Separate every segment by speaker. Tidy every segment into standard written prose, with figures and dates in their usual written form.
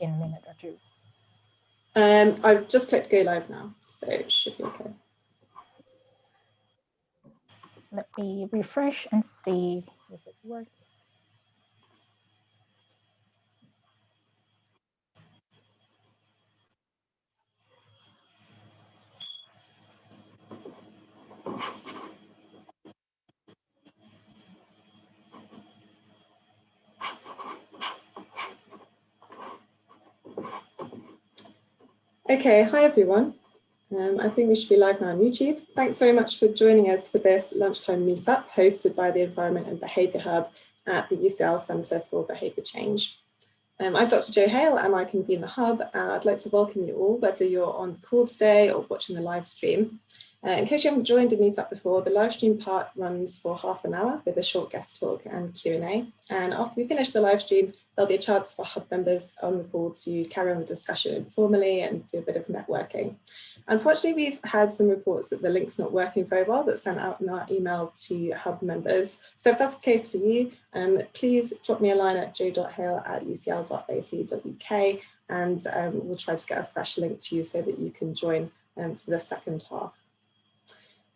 Speaker 1: in a minute or two.
Speaker 2: I've just clicked go live now, so it should be okay.
Speaker 1: Let me refresh and see if it works.
Speaker 2: Okay, hi everyone. I think we should be live now on YouTube. Thanks very much for joining us for this lunchtime meetup hosted by the Environment and Behaviour Hub at the UCL Centre for Behaviour Change. I'm Dr. Jo Hale and I convene the hub, and I'd like to welcome you all, whether you're on the call today or watching the live stream. In case you haven't joined a meetup before, the live stream part runs for half an hour with a short guest talk and Q&A. And after we finish the live stream, there'll be a chance for hub members on the call to carry on the discussion informally and do a bit of networking. Unfortunately, we've had some reports that the link's not working very well that's sent out in our email to hub members. So if that's the case for you, please drop me a line at jo.hale@ucl.ac.uk and we'll try to get a fresh link to you so that you can join for the second half.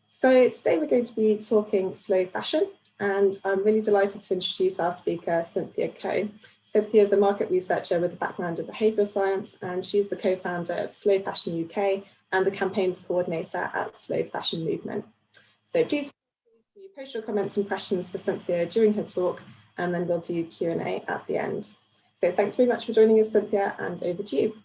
Speaker 2: So today we're going to be talking slow fashion, and I'm really delighted to introduce our speaker, Cynthia Coe. Cynthia is a market researcher with a background in behavioural science, and she's the co-founder of Slow Fashion UK and the campaigns coordinator at Slow Fashion Movement. So please feel free to post your comments and questions for Cynthia during her talk, and then we'll do Q&A at the end. So thanks very much for joining us, Cynthia, and over to you.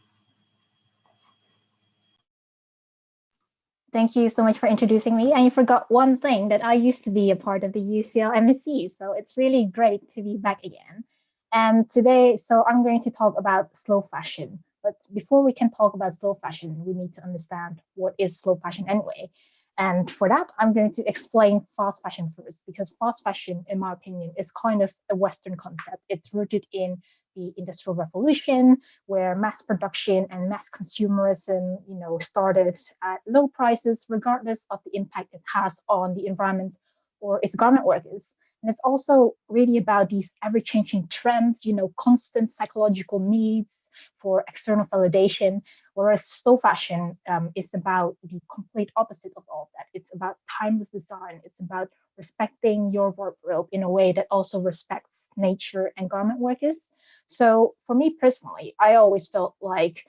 Speaker 1: Thank you so much for introducing me. And you forgot one thing, that I used to be a part of the UCL MSC, so it's really great to be back again. And today, so I'm going to talk about slow fashion. But before we can talk about slow fashion, we need to understand what is slow fashion anyway. And for that, I'm going to explain fast fashion first, because fast fashion, in my opinion, is kind of a Western concept. It's rooted in the Industrial Revolution, where mass production and mass consumerism, started at low prices, regardless of the impact it has on the environment or its garment workers. And it's also really about these ever-changing trends, constant psychological needs for external validation, whereas slow fashion is about the complete opposite of all of that. It's about timeless design. It's about respecting your wardrobe in a way that also respects nature and garment workers. So for me personally, I always felt like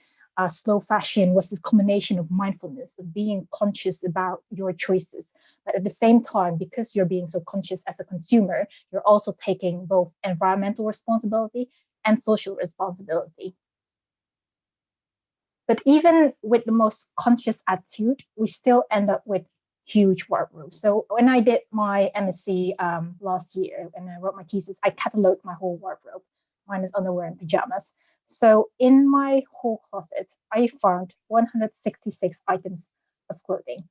Speaker 1: slow fashion was this combination of mindfulness, of being conscious about your choices. But at the same time, because you're being so conscious as a consumer, you're also taking both environmental responsibility and social responsibility. But even with the most conscious attitude, we still end up with huge wardrobes. So when I did my MSc last year, and I wrote my thesis, I cataloged my whole wardrobe, minus underwear and pajamas. So in my whole closet, I found 166 items of clothing.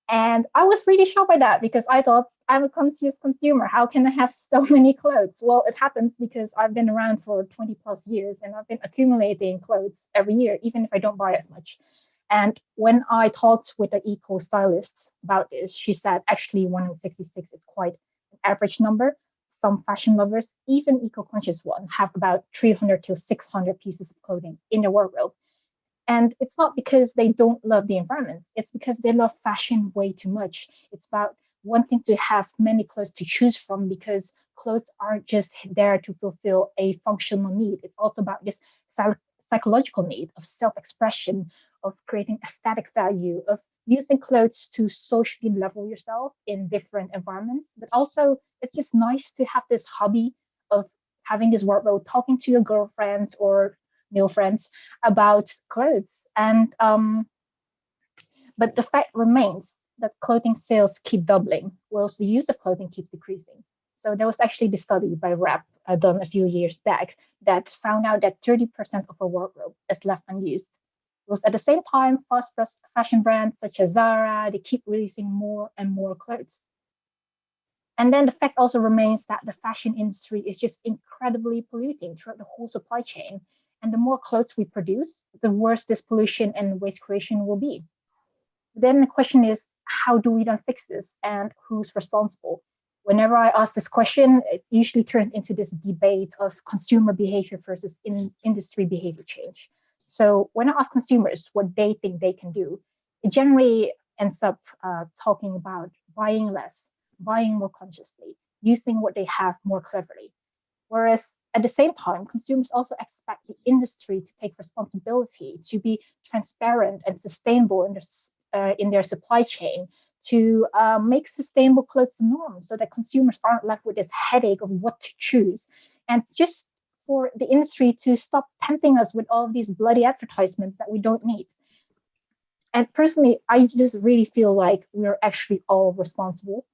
Speaker 1: And I was really shocked by that, because I thought, I'm a conscious consumer. How can I have so many clothes? Well, it happens because I've been around for 20 plus years and I've been accumulating clothes every year, even if I don't buy as much. And when I talked with the eco stylist about this, she said actually 166 is quite an average number. Some fashion lovers, even eco-conscious ones, have about 300 to 600 pieces of clothing in their wardrobe. And it's not because they don't love the environment. It's because they love fashion way too much. It's about wanting to have many clothes to choose from, because clothes aren't just there to fulfill a functional need. It's also about this psychological need of self-expression, of creating aesthetic value, of using clothes to socially level yourself in different environments. But also, it's just nice to have this hobby of having this wardrobe, talking to your girlfriends or male friends about clothes. And but the fact remains that clothing sales keep doubling, whilst the use of clothing keeps decreasing. So there was actually this study by RAP done a few years back that found out that 30% of our wardrobe is left unused. Whilst at the same time, fast fashion brands such as Zara, they keep releasing more and more clothes. And then the fact also remains that the fashion industry is just incredibly polluting throughout the whole supply chain. And the more clothes we produce, the worse this pollution and waste creation will be. Then the question is, how do we then fix this, and who's responsible? Whenever I ask this question, it usually turns into this debate of consumer behavior versus industry behavior change. So when I ask consumers what they think they can do, it generally ends up talking about buying less, buying more consciously, using what they have more cleverly. Whereas at the same time, consumers also expect the industry to take responsibility, to be transparent and sustainable in their supply chain, to make sustainable clothes the norm so that consumers aren't left with this headache of what to choose. And just for the industry to stop tempting us with all of these bloody advertisements that we don't need. And personally, I just really feel like we're actually all responsible.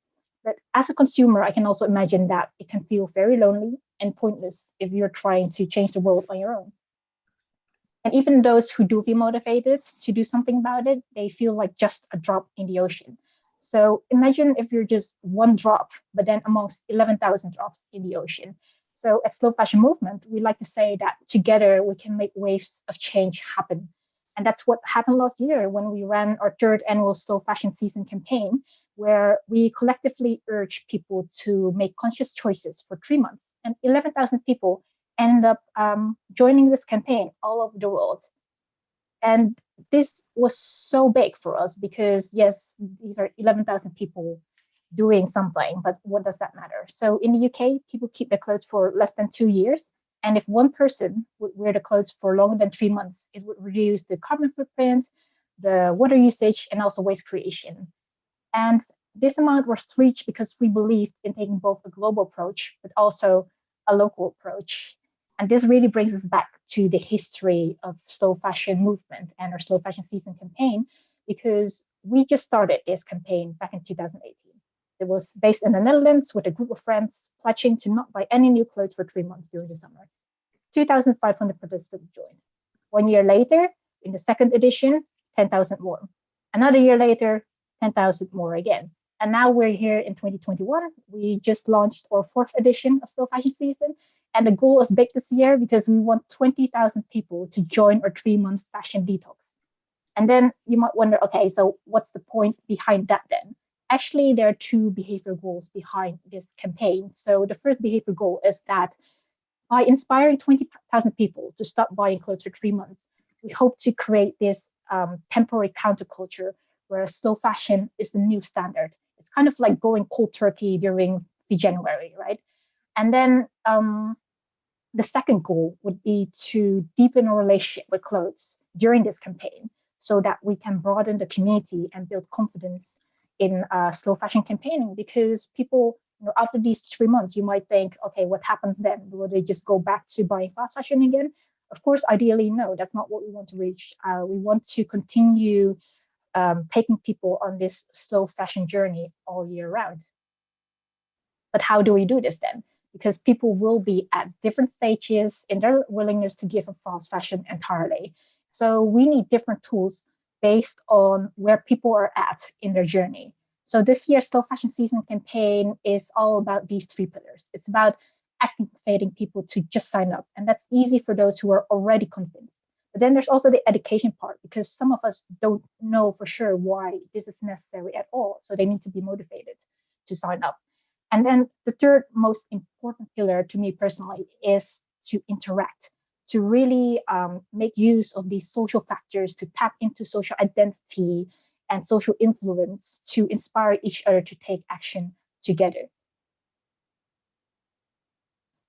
Speaker 1: But as a consumer, I can also imagine that it can feel very lonely and pointless if you're trying to change the world on your own. And even those who do feel motivated to do something about it, they feel like just a drop in the ocean. So imagine if you're just one drop, but then amongst 11,000 drops in the ocean. So at Slow Fashion Movement, we like to say that together we can make waves of change happen. And that's what happened last year when we ran our third annual Slow Fashion Season campaign, where we collectively urged people to make conscious choices for 3 months. And 11,000 people ended up joining this campaign all over the world. And this was so big for us because, yes, these are 11,000 people doing something, but what does that matter? So in the UK, people keep their clothes for less than 2 years. And if one person would wear the clothes for longer than 3 months, it would reduce the carbon footprint, the water usage, and also waste creation. And this amount was reached because we believed in taking both a global approach, but also a local approach. And this really brings us back to the history of slow fashion movement and our slow fashion season campaign, because we just started this campaign back in 2018. It was based in the Netherlands with a group of friends pledging to not buy any new clothes for 3 months during the summer. 2,500 participants joined. 1 year later, in the second edition, 10,000 more. Another year later, 10,000 more again. And now we're here in 2021. We just launched our fourth edition of Slow Fashion Season. And the goal is big this year because we want 20,000 people to join our 3-month fashion detox. And then you might wonder, okay, so what's the point behind that then? Actually, there are two behavior goals behind this campaign. So the first behavior goal is that by inspiring 20,000 people to stop buying clothes for 3 months, we hope to create this temporary counterculture where slow fashion is the new standard. It's kind of like going cold turkey during January, right? And then the second goal would be to deepen a relationship with clothes during this campaign so that we can broaden the community and build confidence in slow fashion campaigning, because people, after these 3 months, you might think, okay, what happens then? Will they just go back to buying fast fashion again? Of course, ideally, no, that's not what we want to reach. We want to continue taking people on this slow fashion journey all year round. But how do we do this then? Because people will be at different stages in their willingness to give up fast fashion entirely. So we need different tools based on where people are at in their journey. So this year's Slow Fashion Season campaign is all about these three pillars. It's about activating people to just sign up. And that's easy for those who are already convinced. But then there's also the education part, because some of us don't know for sure why this is necessary at all. So they need to be motivated to sign up. And then the third most important pillar to me personally is to interact, to really make use of these social factors, to tap into social identity and social influence to inspire each other to take action together.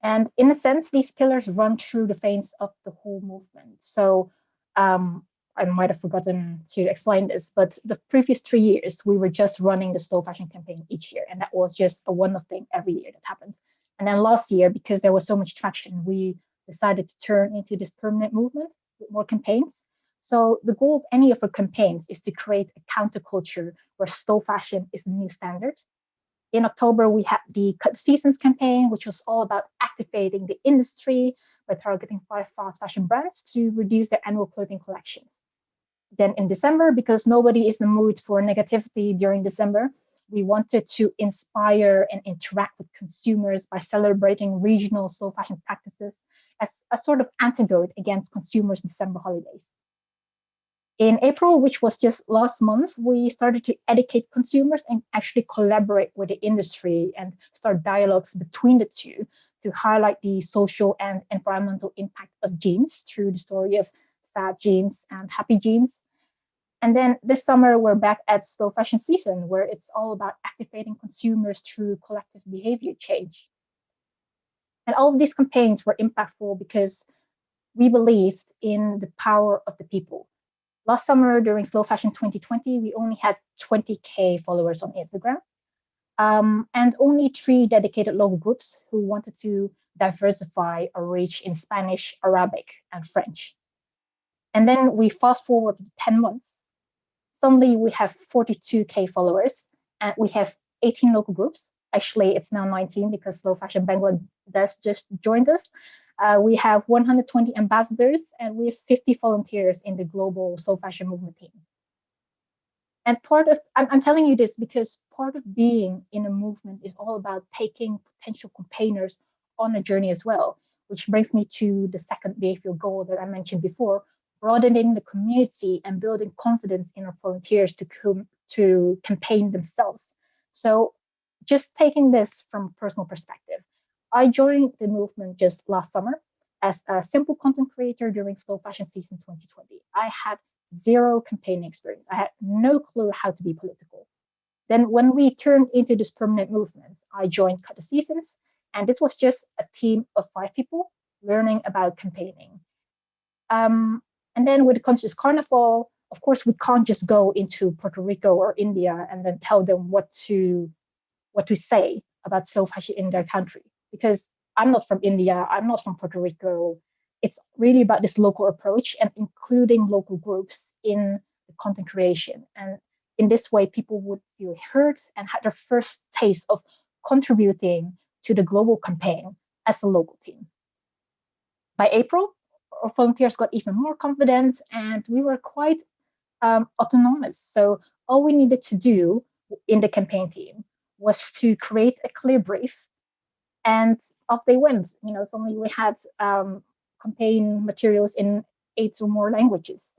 Speaker 1: And in a sense, these pillars run through the veins of the whole movement. So I might have forgotten to explain this, but the previous 3 years, we were just running the slow fashion campaign each year. And that was just a one-off thing every year that happened. And then last year, because there was so much traction, we decided to turn into this permanent movement with more campaigns. So the goal of any of our campaigns is to create a counterculture where slow fashion is the new standard. In October, we had the Cut Seasons campaign, which was all about activating the industry by targeting 5 fast fashion brands to reduce their annual clothing collections. Then in December, because nobody is in the mood for negativity during December, we wanted to inspire and interact with consumers by celebrating regional slow fashion practices as a sort of antidote against consumers' December holidays. In April, which was just last month, we started to educate consumers and actually collaborate with the industry and start dialogues between the two to highlight the social and environmental impact of jeans through the story of sad jeans and happy jeans. And then this summer, we're back at slow fashion season, where it's all about activating consumers through collective behavior change. And all of these campaigns were impactful because we believed in the power of the people. Last summer during Slow Fashion 2020, we only had 20K followers on Instagram, and only 3 dedicated local groups who wanted to diversify our reach in Spanish, Arabic, and French. And then we fast forward 10 months. Suddenly we have 42K followers and we have 18 local groups. Actually, it's now 19 because Slow Fashion Bangladesh just joined us. We have 120 ambassadors and we have 50 volunteers in the global slow fashion movement team. And I'm telling you this because part of being in a movement is all about taking potential campaigners on a journey as well, which brings me to the second behavioral goal that I mentioned before, broadening the community and building confidence in our volunteers to campaign themselves. So just taking this from a personal perspective, I joined the movement just last summer as a simple content creator during Slow Fashion Season 2020. I had zero campaigning experience. I had no clue how to be political. Then when we turned into this permanent movement, I joined Cut the Seasons, and this was just a team of 5 people learning about campaigning. And then with the Conscious Carnival, of course, we can't just go into Puerto Rico or India and then tell them what to say about slow fashion in their country, because I'm not from India, I'm not from Puerto Rico. It's really about this local approach and including local groups in the content creation. And in this way, people would feel heard and had their first taste of contributing to the global campaign as a local team. By April, our volunteers got even more confident and we were quite autonomous. So all we needed to do in the campaign team was to create a clear brief, and off they went. Suddenly we had campaign materials in 8 or more languages.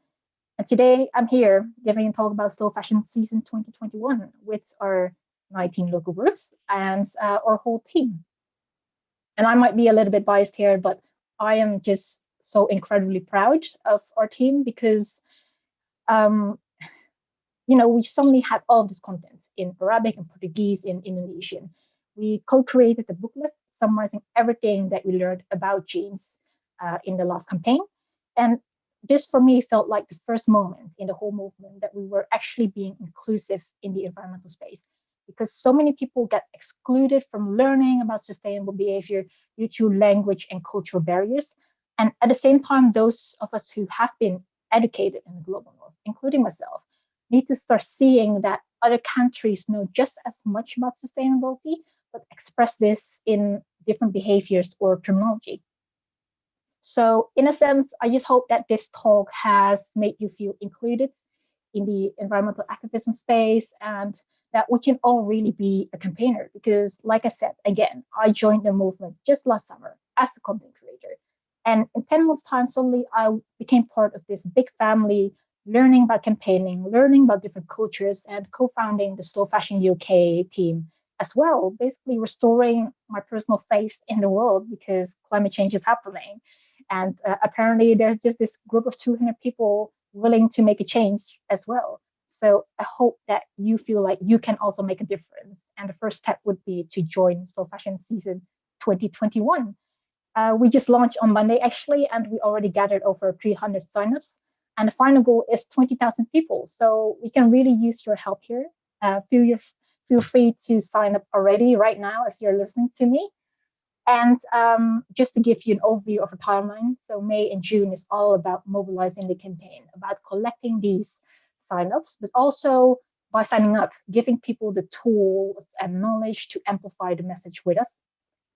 Speaker 1: And today I'm here giving a talk about Slow Fashion Season 2021 with our 19 local groups and our whole team. And I might be a little bit biased here, but I am just so incredibly proud of our team because we suddenly had all of this content in Arabic and Portuguese, in Indonesian. We co-created a booklet summarizing everything that we learned about jeans in the last campaign. And this for me felt like the first moment in the whole movement that we were actually being inclusive in the environmental space, because so many people get excluded from learning about sustainable behavior due to language and cultural barriers. And at the same time, those of us who have been educated in the global north, including myself, need to start seeing that other countries know just as much about sustainability, but express this in different behaviors or terminology. So in a sense, I just hope that this talk has made you feel included in the environmental activism space and that we can all really be a campaigner. Because like I said, again, I joined the movement just last summer as a content creator. And in 10 months' time, suddenly I became part of this big family, learning about campaigning, learning about different cultures, and co-founding the Slow Fashion UK team as well, basically restoring my personal faith in the world because climate change is happening. And apparently there's just this group of 200 people willing to make a change as well. So I hope that you feel like you can also make a difference. And the first step would be to join Slow Fashion Season 2021. We just launched on Monday, actually, and we already gathered over 300 signups. And the final goal is 20,000 people. So we can really use your help here. Feel free to sign up already right now as you're listening to me. And just to give you an overview of a timeline, so May and June is all about mobilizing the campaign, about collecting these signups, but also by signing up, giving people the tools and knowledge to amplify the message with us.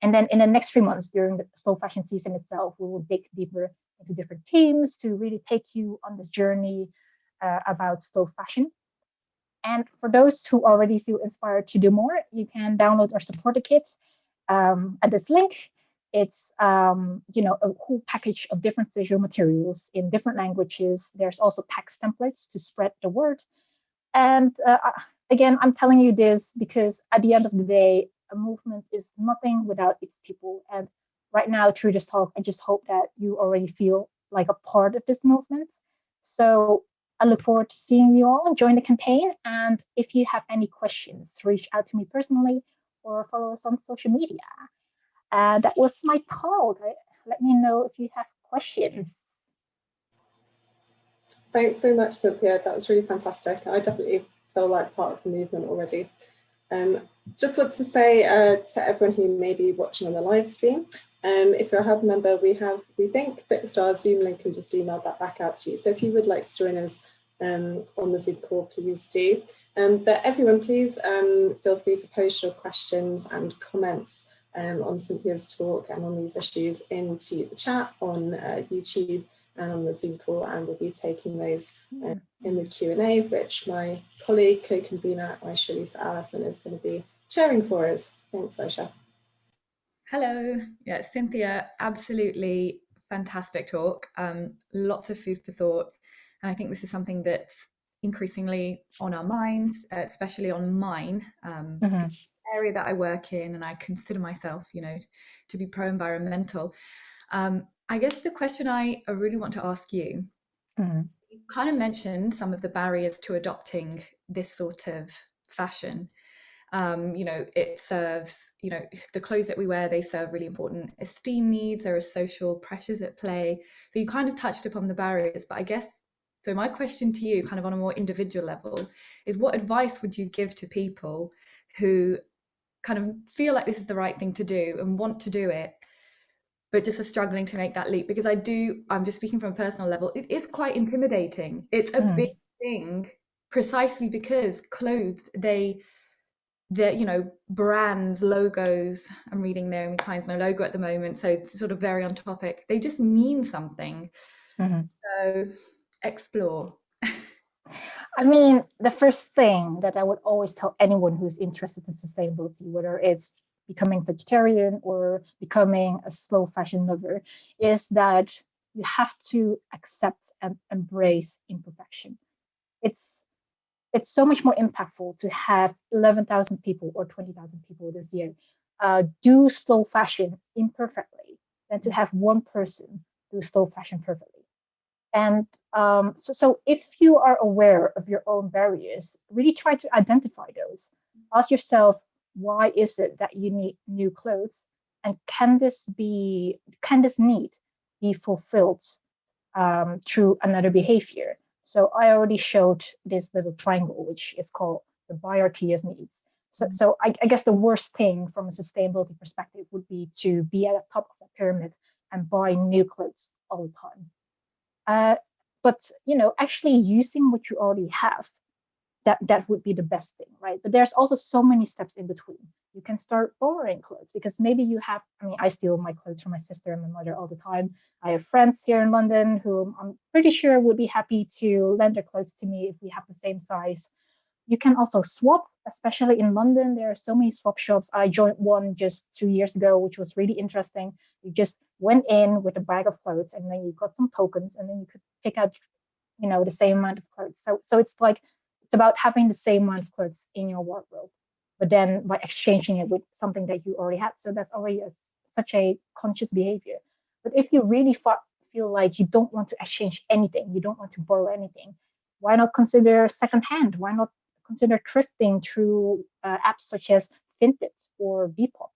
Speaker 1: And then in the next 3 months during the slow fashion season itself, we will dig deeper into different teams to really take you on this journey about slow fashion. And for those who already feel inspired to do more, you can download our supporter kit at this link. It's a whole package of different visual materials in different languages. There's also text templates to spread the word. And again, I'm telling you this because at the end of the day, a movement is nothing without its people. And right now, through this talk, I just hope that you already feel like a part of this movement. So I look forward to seeing you all join the campaign. And if you have any questions, reach out to me personally or follow us on social media. That was my talk. Let me know if you have questions.
Speaker 2: Thanks so much, Cynthia. That was really fantastic. I definitely feel like part of the movement already. Just want to say to everyone who may be watching on the live stream, if you're a hub member, we think fixed our Zoom link and just emailed that back out to you. So if you would like to join us on the Zoom call, please do. But everyone, please feel free to post your questions and comments on Cynthia's talk and on these issues into the chat on YouTube and on the Zoom call, and we'll be taking those in the Q&A, which my colleague, co-convener, Aisha Lisa Allison, is going to be chairing for us. Thanks, Aisha.
Speaker 3: Hello. Yeah, Cynthia, absolutely fantastic talk. Lots of food for thought. And I think this is something that's increasingly on our minds, especially on mine, the area that I work in, and I consider myself, to be pro-environmental. I guess the question I really want to ask you, you kind of mentioned some of the barriers to adopting this sort of fashion. It serves, the clothes that we wear, they serve really important esteem needs. There are social pressures at play. So you kind of touched upon the barriers, but I guess, so my question to you, kind of on a more individual level, is what advice would you give to people who kind of feel like this is the right thing to do and want to do it, but just are struggling to make that leap? Because I'm just speaking from a personal level, it is quite intimidating. It's a big thing, precisely because clothes, the brands, logos, I'm reading Naomi Klein's no logo at the moment, so it's sort of very on topic, they just mean something. So explore.
Speaker 1: I mean, the first thing that I would always tell anyone who's interested in sustainability, whether it's becoming vegetarian or becoming a slow fashion lover, is that you have to accept and embrace imperfection. It's so much more impactful to have 11,000 people or 20,000 people this year do slow fashion imperfectly than to have one person do slow fashion perfectly. And so if you are aware of your own barriers, really try to identify those. Ask yourself, why is it that you need new clothes? And can this need be fulfilled through another behavior? So I already showed this little triangle, which is called the hierarchy of needs. So I guess the worst thing from a sustainability perspective would be to be at the top of the pyramid and buy new clothes all the time. But actually using what you already have, that would be the best thing, right? But there's also so many steps in between. You can start borrowing clothes because maybe you have, I steal my clothes from my sister and my mother all the time. I have friends here in London who I'm pretty sure would be happy to lend their clothes to me if we have the same size. You can also swap, especially in London. There are so many swap shops. I joined one just 2 years ago, which was really interesting. You just went in with a bag of clothes and then you got some tokens and then you could pick out, the same amount of clothes. So it's about having the same amount of clothes in your wardrobe, but then by exchanging it with something that you already had. So that's already such a conscious behavior. But if you really feel like you don't want to exchange anything, you don't want to borrow anything, why not consider secondhand? Why not consider thrifting through apps such as Vinted or Depop?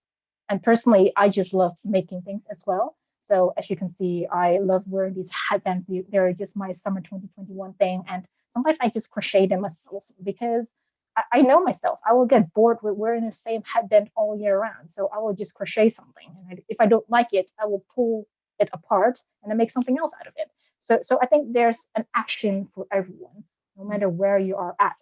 Speaker 1: And personally, I just love making things as well. So as you can see, I love wearing these headbands. They're just my summer 2021 thing. And sometimes I just crochet them myself because I know myself. I will get bored with wearing the same headband all year round. So I will just crochet something. And if I don't like it, I will pull it apart and then make something else out of it. So I think there's an action for everyone, no matter where you are at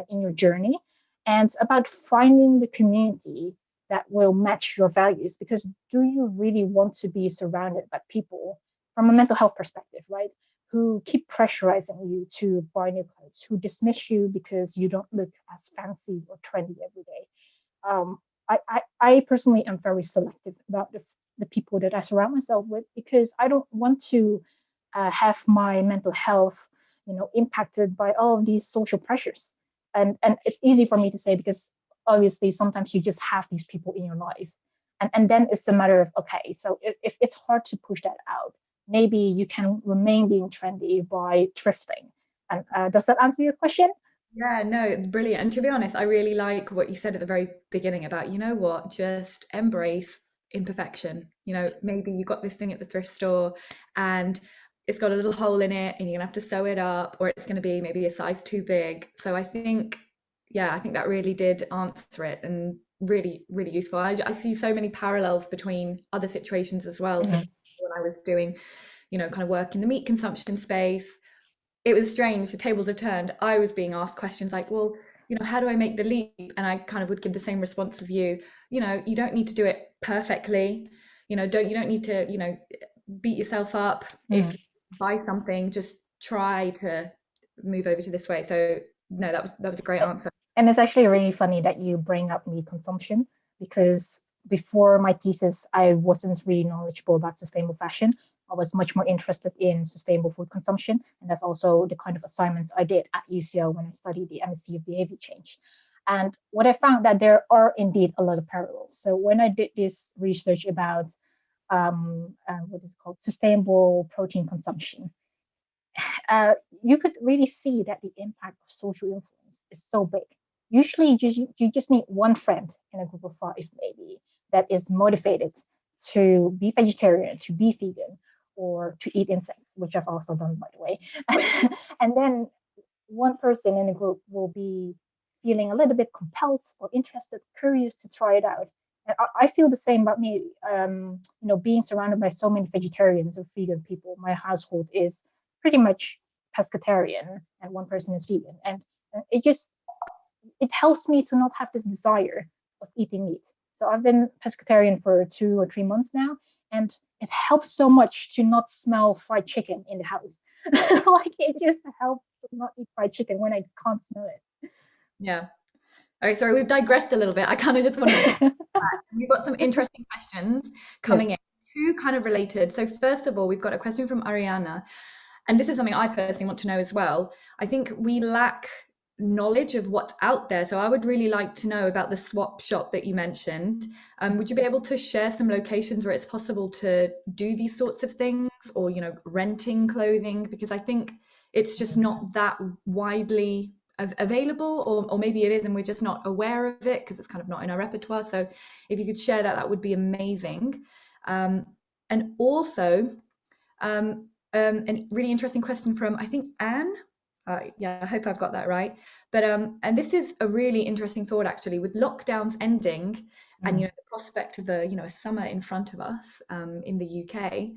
Speaker 1: in your journey. And about finding the community that will match your values, because do you really want to be surrounded by people from a mental health perspective, right, who keep pressurizing you to buy new clothes, who dismiss you because you don't look as fancy or trendy every day? I personally am very selective about the people that I surround myself with, because I don't want to have my mental health, impacted by all of these social pressures. And it's easy for me to say, because obviously sometimes you just have these people in your life, and then it's a matter of, okay, so if it's hard to push that out, maybe you can remain being trendy by thrifting. And does that answer your question?
Speaker 3: Yeah, no, brilliant. And to be honest, I really like what you said at the very beginning about, you know what, just embrace imperfection. Maybe you got this thing at the thrift store and it's got a little hole in it and you're gonna have to sew it up, or it's gonna be maybe a size too big. So I think, yeah, I think that really did answer it, and really, really useful. I see so many parallels between other situations as well. So
Speaker 1: Mhm.
Speaker 3: when I was doing, kind of work in the meat consumption space, it was strange. The tables have turned. I was being asked questions like, well, how do I make the leap? And I kind of would give the same response as you. You don't need to do it perfectly. You don't need to, beat yourself up. If
Speaker 1: Mhm.
Speaker 3: you buy something, just try to move over to this way. So no, that was a great answer.
Speaker 1: And it's actually really funny that you bring up meat consumption, because before my thesis, I wasn't really knowledgeable about sustainable fashion. I was much more interested in sustainable food consumption. And that's also the kind of assignments I did at UCL when I studied the MSc of behavior change. And what I found, that there are indeed a lot of parallels. So when I did this research about what is it called, sustainable protein consumption, uh, you could really see that the impact of social influence is so big. Usually, you just need one friend in a group of five, maybe, that is motivated to be vegetarian, to be vegan, or to eat insects, which I've also done, by the way. And then one person in a group will be feeling a little bit compelled or interested, curious to try it out. And I feel the same about me. Being surrounded by so many vegetarians or vegan people. My household is pretty much pescatarian, and one person is vegan, and it helps me to not have this desire of eating meat. So I've been pescatarian for 2 or 3 months now, and it helps so much to not smell fried chicken in the house. Like, it just helps to not eat fried chicken when I can't smell it.
Speaker 3: Yeah. Okay, sorry, we've digressed a little bit. I kind of just wanted to we've got some interesting questions coming in, two kind of related. So first of all, we've got a question from Ariana, and this is something I personally want to know as well. I think we lack knowledge of what's out there. So I would really like to know about the swap shop that you mentioned. Would you be able to share some locations where it's possible to do these sorts of things, or, renting clothing? Because I think it's just not that widely available, or maybe it is and we're just not aware of it because it's kind of not in our repertoire. So if you could share that, that would be amazing. And also, a really interesting question from, I think, Anne. Yeah, I hope I've got that right. But and this is a really interesting thought, actually, with lockdowns ending and the prospect of a summer in front of us in the UK.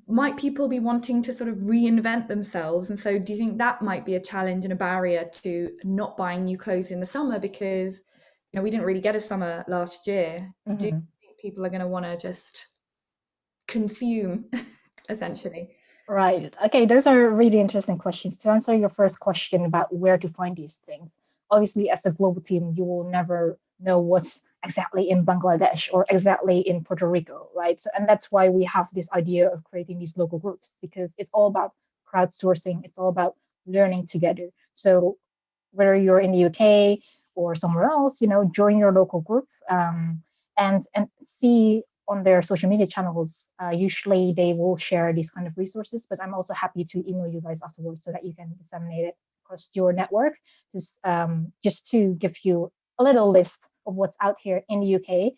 Speaker 3: Might people be wanting to sort of reinvent themselves? And so do you think that might be a challenge and a barrier to not buying new clothes in the summer? Because we didn't really get a summer last year. Do you think people are going to want to just consume essentially?
Speaker 1: Right. Okay, those are really interesting questions. To answer your first question about where to find these things, obviously, as a global team, you will never know what's exactly in Bangladesh or exactly in Puerto Rico, right? So, and that's why we have this idea of creating these local groups, because it's all about crowdsourcing. It's all about learning together. So whether you're in the UK or somewhere else, join your local group, and see on their social media channels. Usually they will share these kind of resources, but I'm also happy to email you guys afterwards so that you can disseminate it across your network, just to give you a little list of what's out here in the UK.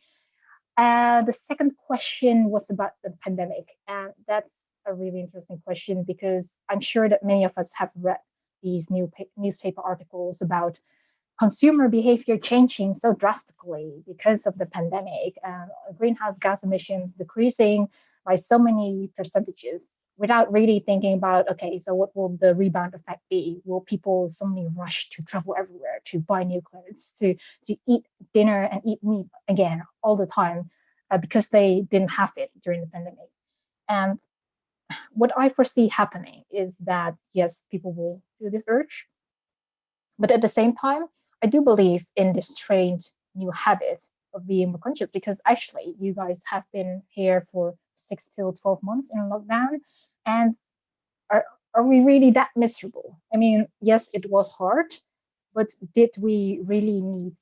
Speaker 1: The second question was about the pandemic, and that's a really interesting question, because I'm sure that many of us have read these new newspaper articles about consumer behavior changing so drastically because of the pandemic, and greenhouse gas emissions decreasing by so many percentages, without really thinking about, okay, so what will the rebound effect be? Will people suddenly rush to travel everywhere, to buy new clothes, to eat dinner and eat meat again all the time, because they didn't have it during the pandemic? And what I foresee happening is that, yes, people will feel this urge, but at the same time, I do believe in this trained new habit of being more conscious, because actually you guys have been here for 6 till 12 months in lockdown, and are we really that miserable? I mean, yes, it was hard, but did we really need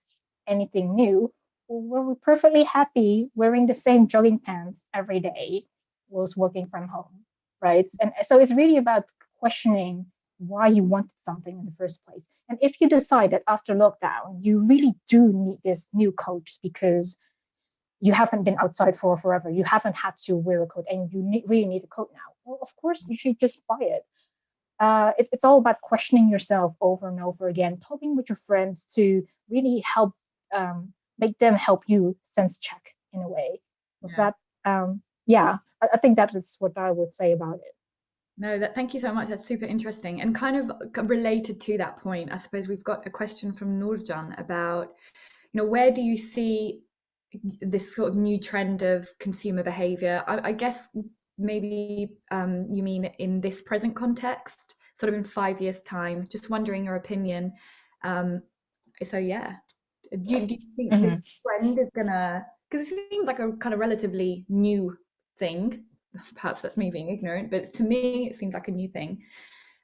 Speaker 1: anything new? Or were we perfectly happy wearing the same jogging pants every day whilst working from home, right? And so it's really about questioning why you wanted something in the first place. And if you decide that after lockdown, you really do need this new coat because you haven't been outside for forever, you haven't had to wear a coat, and you really need a coat now, well, of course, you should just buy it. It's all about questioning yourself over and over again, talking with your friends to really help, make them help you sense check in a way. Was
Speaker 3: Yeah.
Speaker 1: that, yeah, I think that is what I would say about it.
Speaker 3: No, thank you so much. That's super interesting. And kind of related to that point, I suppose we've got a question from Nurjan about, where do you see this sort of new trend of consumer behavior? I guess maybe you mean in this present context, sort of in 5 years' time. Just wondering your opinion. So yeah, do you think this trend is gonna? Because it seems like a kind of relatively new thing. Perhaps that's me being ignorant, but to me, it seems like a new thing.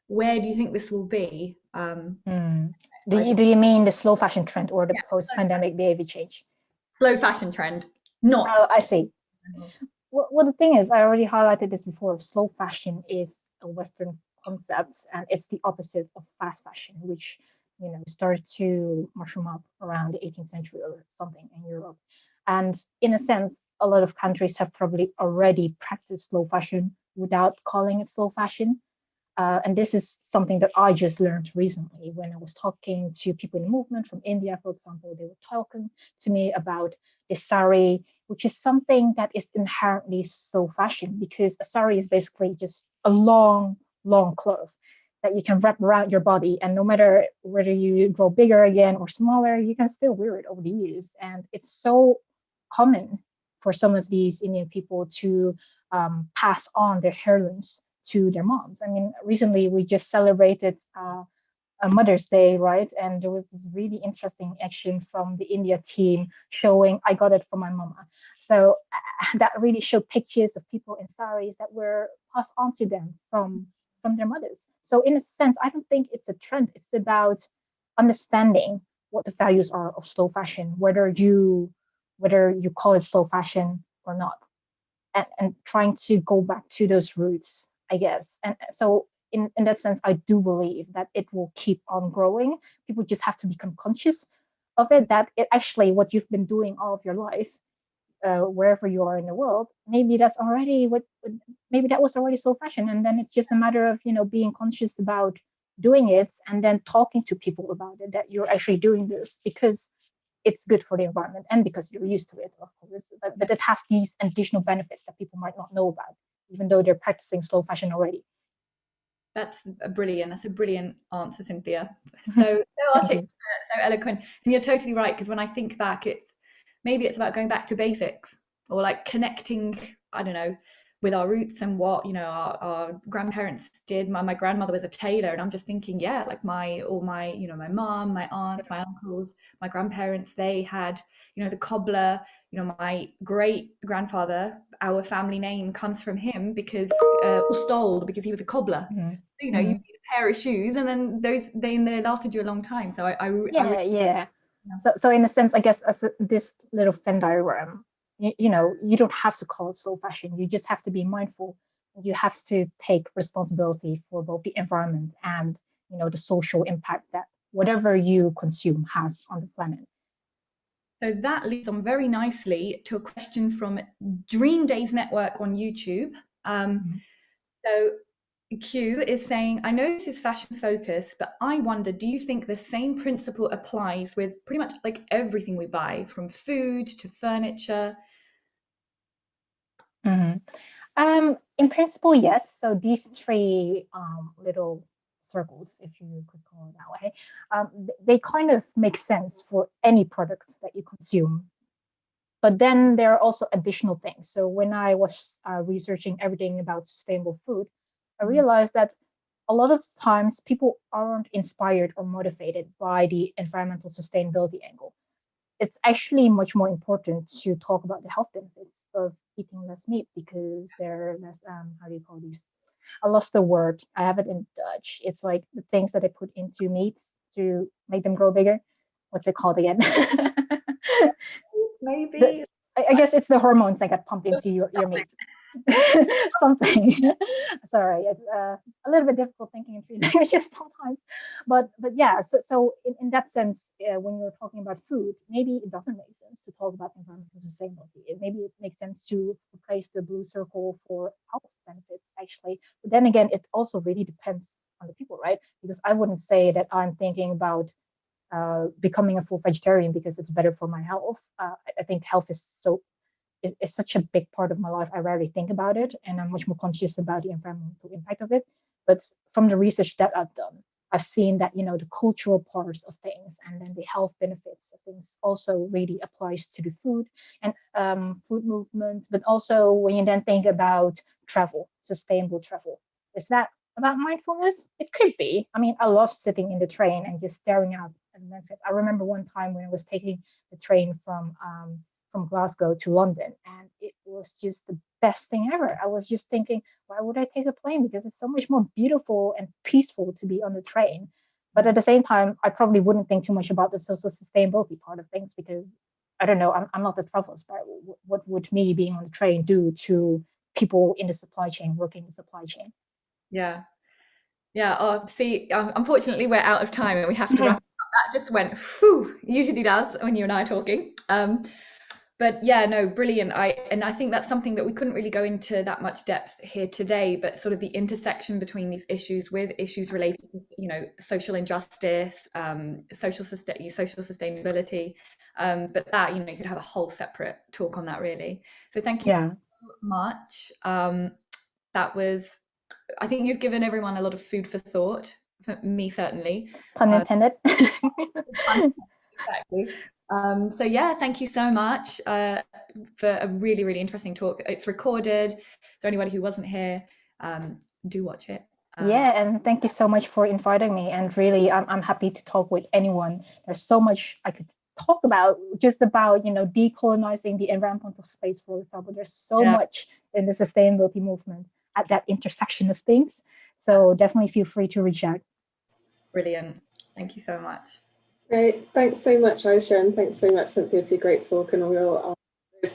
Speaker 3: Where do you think this will be?
Speaker 1: Do you mean the slow fashion trend or the post-pandemic behavior change?
Speaker 3: Slow fashion trend, not.
Speaker 1: Oh, I see. Well, the thing is, I already highlighted this before. Slow fashion is a Western concept, and it's the opposite of fast fashion, which started to mushroom up around the 18th century or something in Europe. And in a sense, a lot of countries have probably already practiced slow fashion without calling it slow fashion. And this is something that I just learned recently when I was talking to people in the movement from India, for example. They were talking to me about the sari, which is something that is inherently slow fashion, because a sari is basically just a long, long cloth that you can wrap around your body. And no matter whether you grow bigger again or smaller, you can still wear it over the years. And it's so common for some of these Indian people to pass on their heirlooms to their moms. I mean, recently we just celebrated a Mother's Day, right? And there was this really interesting action from the India team showing I got it from my mama. So that really showed pictures of people in saris that were passed on to them from their mothers. So in a sense, I don't think it's a trend. It's about understanding what the values are of slow fashion, whether you call it slow fashion or not, and trying to go back to those roots, I guess. And so in that sense, I do believe that it will keep on growing. People just have to become conscious of it, that it actually what you've been doing all of your life, wherever you are in the world, maybe that's already maybe that was already slow fashion. And then it's just a matter of, being conscious about doing it and then talking to people about it, that you're actually doing this because it's good for the environment and because you're used to it, of course. But it has these additional benefits that people might not know about, even though they're practicing slow fashion already.
Speaker 3: That's a brilliant answer, Cynthia. So articulate, so eloquent. And you're totally right, because when I think back, it's about going back to basics, or like connecting, I don't know, with our roots and what our grandparents did. My grandmother was a tailor, and I'm just thinking, like my mom, my aunts, my uncles, my grandparents, they had the cobbler. My great grandfather, our family name comes from him because Ustol, because he was a cobbler.
Speaker 1: Mm-hmm.
Speaker 3: So, you need a pair of shoes, and then they lasted you a long time. So
Speaker 1: Yeah. So in a sense, I guess, as this little Venn diagram, you don't have to call it slow fashion. You just have to be mindful. You have to take responsibility for both the environment and the social impact that whatever you consume has on the planet.
Speaker 3: So that leads on very nicely to a question from Dream Days Network on YouTube. So Q is saying, I know this is fashion focused, but I wonder, do you think the same principle applies with pretty much like everything we buy, from food to furniture?
Speaker 1: In principle, yes. So these three little circles, if you could call it that way, they kind of make sense for any product that you consume. But then there are also additional things. So when I was researching everything about sustainable food, I realized that a lot of times people aren't inspired or motivated by the environmental sustainability angle. it's actually much more important to talk about the health benefits of eating less meat, because they're less, how do you call these? I lost the word. I have it in Dutch. It's like the things that they put into meats to make them grow bigger. What's it called again?
Speaker 3: Maybe.
Speaker 1: I guess it's the hormones that get pumped into your meat. Something. Sorry, it's a little bit difficult thinking in three languages sometimes, but yeah. So in that sense, when you're talking about food, maybe it doesn't make sense to talk about environmental sustainability. Maybe it makes sense to replace the blue circle for health benefits, actually. But then again, it also really depends on the people, right? Because I wouldn't say that I'm thinking about becoming a full vegetarian because it's better for my health. I think health is such a big part of my life. I rarely think about it, and I'm much more conscious about the environmental impact of it. But from the research that I've done, I've seen that the cultural parts of things and then the health benefits of things also really applies to the food and food movement. But also when you then think about travel, sustainable travel, is that about mindfulness? It could be. I mean, I love sitting in the train and just staring out at the landscape. I remember one time when I was taking the train from Glasgow to London, and it was just the best thing ever. I was just thinking, why would I take a plane? Because it's so much more beautiful and peaceful to be on the train. But at the same time, I probably wouldn't think too much about the social sustainability part of things, because I don't know, I'm not the travel expert. What would me being on the train do to people in the supply chain, working in the supply chain?
Speaker 3: Yeah. Oh, see, unfortunately, we're out of time and we have to wrap up. That just went, whew, usually does when you and I are talking. But yeah, no, brilliant. I think that's something that we couldn't really go into that much depth here today, but sort of the intersection between these issues with issues related to, social injustice, social sustainability. But that, you could have a whole separate talk on that, really. So thank you so much. That was, I think you've given everyone a lot of food for thought, for me certainly.
Speaker 1: Pun intended.
Speaker 3: Exactly. So yeah, thank you so much for a really, really interesting talk. It's recorded, so anybody who wasn't here, do watch it.
Speaker 1: Yeah, and thank you so much for inviting me. And really, I'm happy to talk with anyone. There's so much I could talk about, just about decolonizing the environmental space, for example. There's so much in the sustainability movement at that intersection of things. So definitely feel free to reach out.
Speaker 3: Brilliant. Thank you so much.
Speaker 2: Great. Thanks so much, Aisha, and thanks so much, Cynthia, for your great talk and all your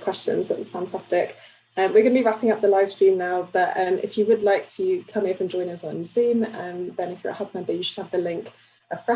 Speaker 2: questions. It was fantastic. We're going to be wrapping up the live stream now, but if you would like to come over and join us on Zoom, then if you're a Hub member, you should have the link fresh